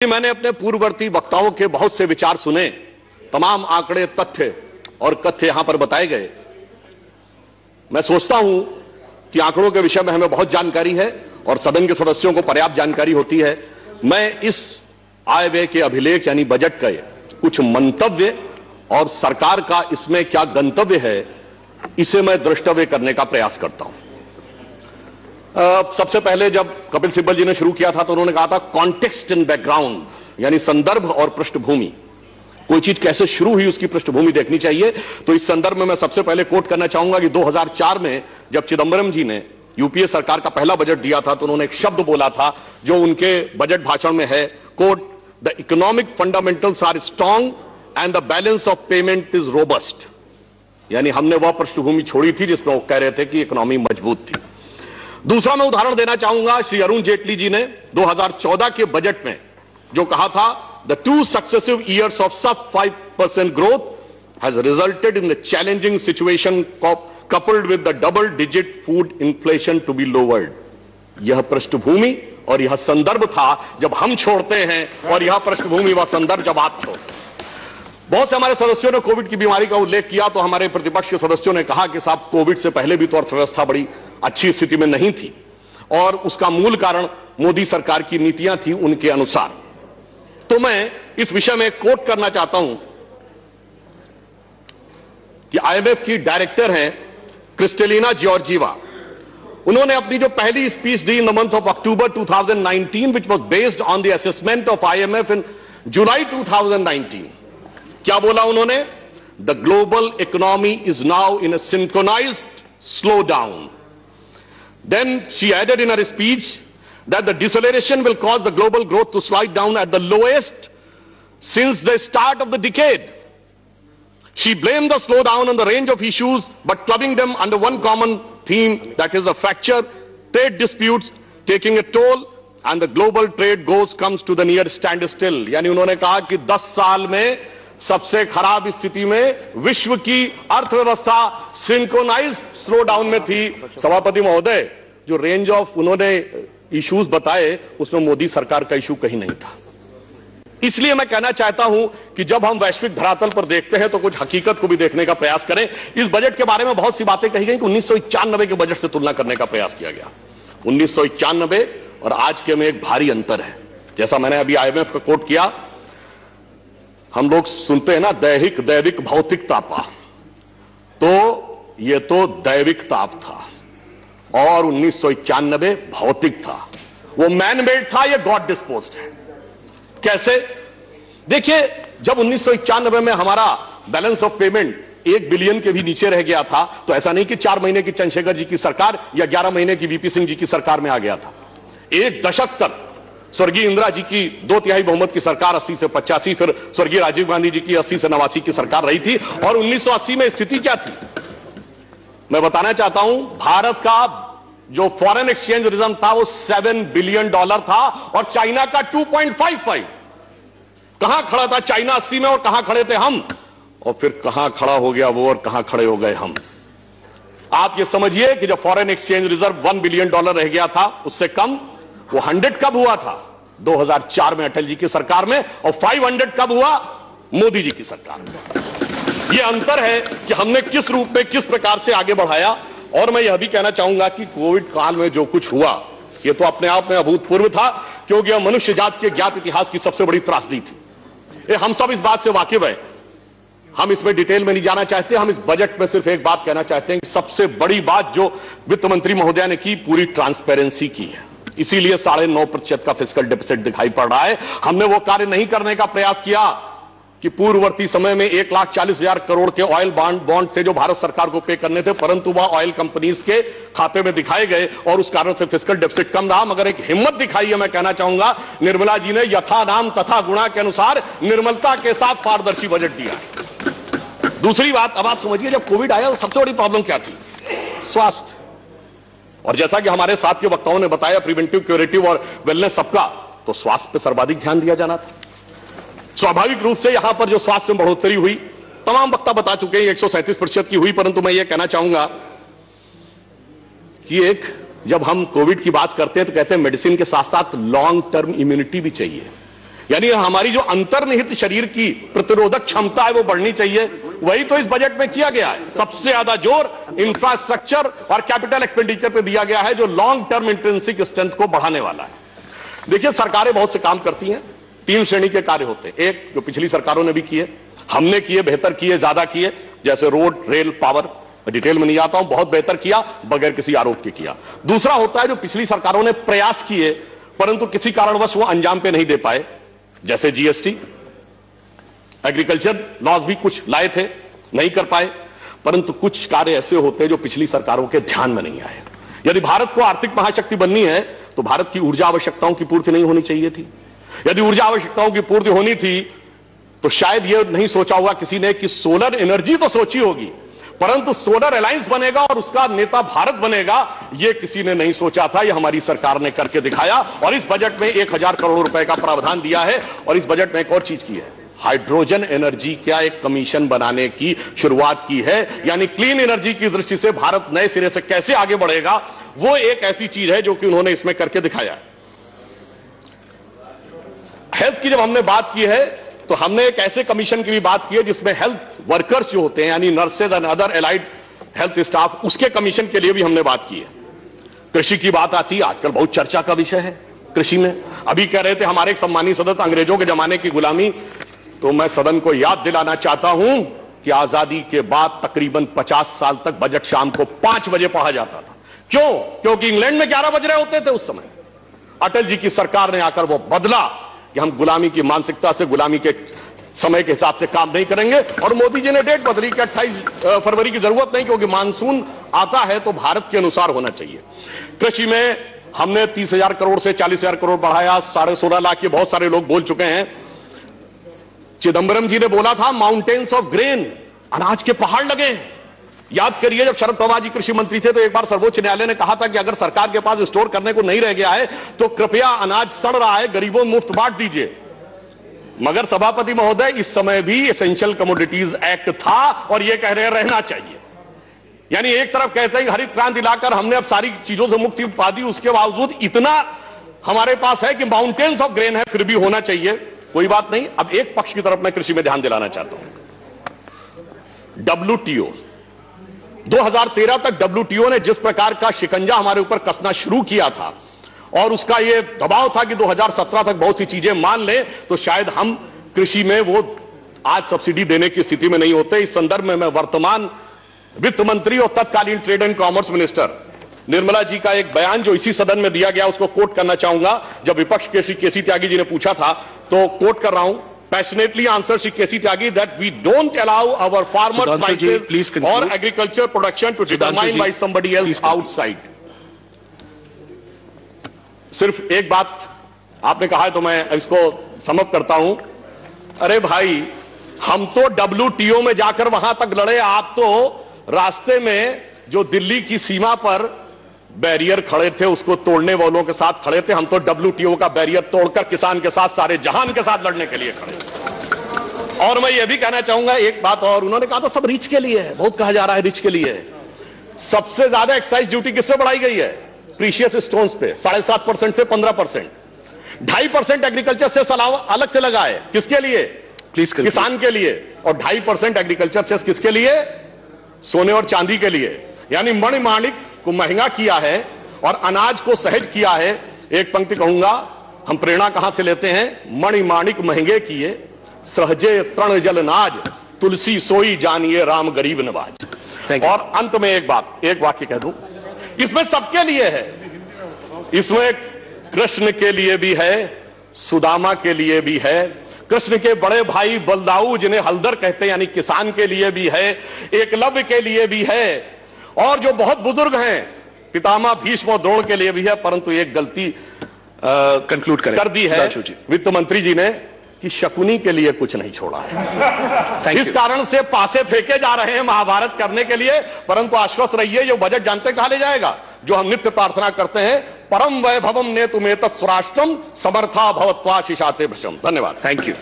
मैंने अपने पूर्ववर्ती वक्ताओं के बहुत से विचार सुने, तमाम आंकड़े, तथ्य और कथ्य यहां पर बताए गए। मैं सोचता हूं कि आंकड़ों के विषय में हमें बहुत जानकारी है और सदन के सदस्यों को पर्याप्त जानकारी होती है। मैं इस आय व्यय के अभिलेख यानी बजट के कुछ मंतव्य और सरकार का इसमें क्या गंतव्य है, इसे मैं द्रष्टव्य करने का प्रयास करता हूं। सबसे पहले जब कपिल सिब्बल जी ने शुरू किया था तो उन्होंने कहा था कॉन्टेक्स्ट एंड बैकग्राउंड, यानी संदर्भ और पृष्ठभूमि। कोई चीज कैसे शुरू हुई उसकी पृष्ठभूमि देखनी चाहिए। तो इस संदर्भ में मैं सबसे पहले कोट करना चाहूंगा कि 2004 में जब चिदंबरम जी ने यूपीए सरकार का पहला बजट दिया था तो उन्होंने एक शब्द बोला था जो उनके बजट भाषण में है, quote, the economic fundamentals are strong and the balance of payment is robust. यानी हमने वह पृष्ठभूमि छोड़ी थी जिसमें वो कह रहे थे कि इकोनॉमी मजबूत थी। दूसरा मैं उदाहरण देना चाहूंगा, श्री अरुण जेटली जी ने 2014 के बजट में जो कहा था, the 2 successive years of sub 5% growth has resulted in the challenging situation coupled with the double digit food inflation to be lowered. यह पृष्ठभूमि और यह संदर्भ था जब हम छोड़ते हैं और यह पृष्ठभूमि व संदर्भ जब आप छोड़ते हैं। बहुत से हमारे सदस्यों ने कोविड की बीमारी का उल्लेख किया तो हमारे प्रतिपक्ष के सदस्यों ने कहा कि साहब, कोविड से पहले भी तो अर्थव्यवस्था बड़ी अच्छी स्थिति में नहीं थी और उसका मूल कारण मोदी सरकार की नीतियां थी उनके अनुसार। तो मैं इस विषय में कोट करना चाहता हूं कि आईएमएफ की डायरेक्टर हैं क्रिस्टेलिना जॉर्जीवा। उन्होंने अपनी जो पहली स्पीच दी in the month of October 2019 which was based on the assessment of IMF in July 2019, क्या बोला उन्होंने? The global economy is now in a synchronised slowdown. Then she added in her speech that the deceleration will cause the global growth to slide down at the lowest since the start of the decade. She blamed the slowdown on the range of issues, but clubbing them under one common theme, that is the fracture, trade disputes taking a toll, and the global trade comes to the near standstill. यानी उन्होंने कहा कि 10 साल में सबसे खराब स्थिति में विश्व की अर्थव्यवस्था सिंक्रोनाइज्ड स्लो डाउन में थी। सभापति महोदय, जो रेंज ऑफ उन्होंने इश्यूज बताए उसमें मोदी सरकार का इशू कहीं नहीं था। इसलिए मैं कहना चाहता हूं कि जब हम वैश्विक धरातल पर देखते हैं तो कुछ हकीकत को भी देखने का प्रयास करें। इस बजट के बारे में बहुत सी बातें कही गई कि 1991 के बजट से तुलना करने का प्रयास किया गया। 1991 और आज के में एक भारी अंतर है। जैसा मैंने अभी आईएमएफ का कोट किया, हम लोग सुनते हैं ना दैहिक दैविक भौतिक तापा, तो ये तो दैविक ताप था और 1991 भौतिक था। वो मैन मेड था, ये गॉड डिस्पोज्ड है। कैसे? देखिए, जब 1991 में हमारा बैलेंस ऑफ पेमेंट 1 बिलियन के भी नीचे रह गया था तो ऐसा नहीं कि 4 महीने की चंद्रशेखर जी की सरकार या 11 महीने की वीपी सिंह जी की सरकार में आ गया था। 1 दशक तक स्वर्गीय इंदिरा जी की 2/3 बहुमत की सरकार 80 से 85, फिर स्वर्गीय राजीव गांधी जी की 80 से 89 की सरकार रही थी। और 1980 में स्थिति क्या थी मैं बताना चाहता हूं। भारत का जो फॉरेन एक्सचेंज रिजर्व था वो $7 बिलियन था और चाइना का 2.55। कहां खड़ा था चाइना 80 में और कहां खड़े थे हम, और फिर कहां खड़ा हो गया वो और कहां खड़े हो गए हम। आप ये समझिए कि जब फॉरेन एक्सचेंज रिजर्व $1 बिलियन रह गया था, उससे कम, वो 100 कब हुआ था? 2004 में अटल जी की सरकार में, और 500 कब हुआ? मोदी जी की सरकार में। ये अंतर है कि हमने किस रूप में किस प्रकार से आगे बढ़ाया। और मैं यह भी कहना चाहूंगा कि कोविड काल में जो कुछ हुआ ये तो अपने आप में अभूतपूर्व था, क्योंकि यह मनुष्य जाति के ज्ञात इतिहास की सबसे बड़ी त्रासदी थी। ये हम सब इस बात से वाकिफ है, हम इसमें डिटेल में नहीं जाना चाहते। हम इस बजट में सिर्फ एक बात कहना चाहते हैं कि सबसे बड़ी बात जो वित्त मंत्री महोदया ने की, पूरी ट्रांसपेरेंसी की है। इसीलिए 9.5% का फिस्कल डेफिसिट दिखाई पड़ रहा है। हमने वो कार्य नहीं करने का प्रयास किया कि पूर्ववर्ती समय में 1,40,000 करोड़ के ऑयल बॉन्ड से जो भारत सरकार को पे करने थे, परंतु वह ऑयल कंपनीज के खाते में दिखाए गए और उस कारण से फिस्कल डेफिसिट कम रहा। मगर एक हिम्मत दिखाई है, मैं कहना चाहूंगा, निर्मला जी ने यथा नाम तथा गुणा के अनुसार निर्मलता के साथ पारदर्शी बजट दिया। दूसरी बात, अब आप समझिए, जब कोविड आया तो सबसे बड़ी प्रॉब्लम क्या थी? स्वास्थ्य। और जैसा कि हमारे साथ के वक्ताओं ने बताया, प्रिवेंटिव, क्यूरेटिव और वेलनेस सबका, तो स्वास्थ्य पर सर्वाधिक ध्यान दिया जाना था। स्वाभाविक रूप से यहां पर जो स्वास्थ्य में बढ़ोतरी हुई, तमाम वक्ता बता चुके हैं, 137% की हुई। परंतु मैं यह कहना चाहूंगा कि जब हम कोविड की बात करते हैं तो कहते हैं मेडिसिन के साथ साथ लॉन्ग टर्म इम्यूनिटी भी चाहिए। यानी हमारी जो अंतर्निहित शरीर की प्रतिरोधक क्षमता है वो बढ़नी चाहिए। वही तो इस बजट में किया गया है। सबसे ज्यादा जोर इंफ्रास्ट्रक्चर और कैपिटल एक्सपेंडिचर पे दिया गया है, जो लॉन्ग टर्म इंट्रिंसिक स्ट्रेंथ को बढ़ाने वाला है। देखिए, सरकारें बहुत से काम करती हैं, 3 श्रेणी के कार्य होते हैं। एक जो पिछली सरकारों ने भी किए, हमने किए, बेहतर किए, ज्यादा किए, जैसे रोड, रेल, पावर, डिटेल में नहीं आता हूं, बहुत बेहतर किया, बगैर किसी आरोप के किया। दूसरा होता है जो पिछली सरकारों ने प्रयास किए परंतु किसी कारणवश वो अंजाम पे नहीं दे पाए, जैसे जीएसटी, एग्रीकल्चर लॉज भी कुछ लाए थे, नहीं कर पाए। परंतु कुछ कार्य ऐसे होते हैं जो पिछली सरकारों के ध्यान में नहीं आए। यदि भारत को आर्थिक महाशक्ति बननी है तो भारत की ऊर्जा आवश्यकताओं की पूर्ति नहीं होनी चाहिए थी। यदि ऊर्जा आवश्यकताओं की पूर्ति होनी थी तो शायद यह नहीं सोचा होगा किसी ने कि सोलर एनर्जी तो सोची होगी, परंतु सोलर अलायंस बनेगा और उसका नेता भारत बनेगा, यह किसी ने नहीं सोचा था। यह हमारी सरकार ने करके दिखाया और इस बजट में 1000 करोड़ रुपए का प्रावधान दिया है। और इस बजट में एक और चीज की है, हाइड्रोजन एनर्जी का एक कमीशन बनाने की शुरुआत की है। यानी क्लीन एनर्जी की दृष्टि से भारत नए सिरे से कैसे आगे बढ़ेगा, वो एक ऐसी चीज है जो कि उन्होंने इसमें करके दिखाया है। हेल्थ की जब हमने बात की है तो हमने एक ऐसे कमीशन की भी बात की है जिसमें हेल्थ वर्कर्स जो होते हैं, यानी nurses and other allied health staff, उसके कमीशन के लिए भी हमने बात की है। कृषि की बात आती है, आजकल बहुत चर्चा का विषय है कृषि में। अभी कह रहे थे हमारे एक सम्मानीय सदस्य, अंग्रेजों के जमाने की गुलामी, तो मैं सदन को याद दिलाना चाहता हूं कि आजादी के बाद तकरीबन 50 साल तक बजट शाम को 5 बजे पढ़ा जाता था। क्यों? क्योंकि इंग्लैंड में 11 बज रहे होते थे उस समय। अटल जी की सरकार ने आकर वो बदला कि हम गुलामी की मानसिकता से, गुलामी के समय के हिसाब से काम नहीं करेंगे। और मोदी जी ने डेट बदली कि 28 फरवरी की जरूरत नहीं, क्योंकि मानसून आता है तो भारत के अनुसार होना चाहिए। कृषि में हमने 30,000 करोड़ से 40,000 करोड़ बढ़ाया, 16.5 लाख, ये बहुत सारे लोग बोल चुके हैं। चिदंबरम जी ने बोला था माउंटेन्स ऑफ ग्रेन, अनाज के पहाड़ लगे। याद करिए, जब शरद पवार जी कृषि मंत्री थे तो एक बार सर्वोच्च न्यायालय ने कहा था कि अगर सरकार के पास स्टोर करने को नहीं रह गया है तो कृपया अनाज सड़ रहा है, गरीबों में मुफ्त बांट दीजिए। मगर सभापति महोदय, इस समय भी एसेंशियल कमोडिटीज एक्ट था और यह कह रहे रहना चाहिए। यानी एक तरफ कहते हैं हरित क्रांति लाकर हमने अब सारी चीजों से मुक्ति पा दी, उसके बावजूद इतना हमारे पास है कि माउंटेन्स ऑफ ग्रेन है, फिर भी होना चाहिए। कोई बात नहीं। अब एक पक्ष की तरफ मैं कृषि में ध्यान दिलाना चाहता हूं। WTO 2013 तक WTO ने जिस प्रकार का शिकंजा हमारे ऊपर कसना शुरू किया था और उसका यह दबाव था कि 2017 तक बहुत सी चीजें मान लें तो शायद हम कृषि में वो आज सब्सिडी देने की स्थिति में नहीं होते। इस संदर्भ में मैं वर्तमान वित्त मंत्री और तत्कालीन trade and commerce minister Nirmala ji का एक बयान जो इसी सदन में दिया गया उसको कोट करना चाहूंगा। जब विपक्ष केसी त्यागी जी ने पूछा था तो कोट कर रहा हूं, passionately answer Shri KC Tyagi that we don't allow our farmer prices और agriculture production to determine by somebody else outside. सिर्फ एक बात आपने कहा है तो मैं इसको समअप करता हूं। अरे भाई, हम तो WTO में जाकर वहां तक लड़े, आप तो रास्ते में जो दिल्ली की सीमा पर बैरियर खड़े थे उसको तोड़ने वालों के साथ खड़े थे। हम तो WTO का बैरियर तोड़कर किसान के साथ, सारे जहान के साथ लड़ने के लिए खड़े। और मैं ये भी कहना चाहूंगा एक बात और, उन्होंने कहा था सब रिच के लिए है, बहुत कहा जा रहा है रिच के लिए। सबसे ज्यादा एक्साइज ड्यूटी किस पे बढ़ाई गई है? प्रीशियस स्टोन्स पे 7.5% से 15%। 2.5% एग्रीकल्चर सेस अलग से लगा है, किसके लिए? प्लीज, किसान के लिए। और 2.5% एग्रीकल्चर सेस किसके लिए? सोने और चांदी के लिए। यानी मणिमाणिक को महंगा किया है और अनाज को सहज किया है। एक पंक्ति कहूंगा, हम प्रेरणा कहां से लेते हैं? मणिमाणिक महंगे किए, सहजे तृण जल नाज, तुलसी सोई जानिए राम गरीब नवाज। और अंत में एक बात, एक वाक्य कह दूं, इसमें सबके लिए है। इसमें कृष्ण के लिए भी है, सुदामा के लिए भी है, कृष्ण के बड़े भाई बलदाऊ जिन्हें हलदर कहते हैं यानी किसान के लिए भी है, एकलव्य के लिए भी है, और जो बहुत बुजुर्ग हैं पितामह भीष्म और द्रोण के लिए भी है। परंतु एक गलती कंक्लूड कर दी है वित्त मंत्री जी ने कि शकुनी के लिए कुछ नहीं छोड़ा है। इस कारण से पासे फेंके जा रहे हैं महाभारत करने के लिए। परंतु आश्वस्त रहिए, ये बजट जानते कहां ले जाएगा? जो हम नित्य प्रार्थना करते हैं, परम वैभवम नेतुमेतत् स्वराष्ट्रम समर्था भवत्वा शिशाते भृशम। धन्यवाद। Thank you.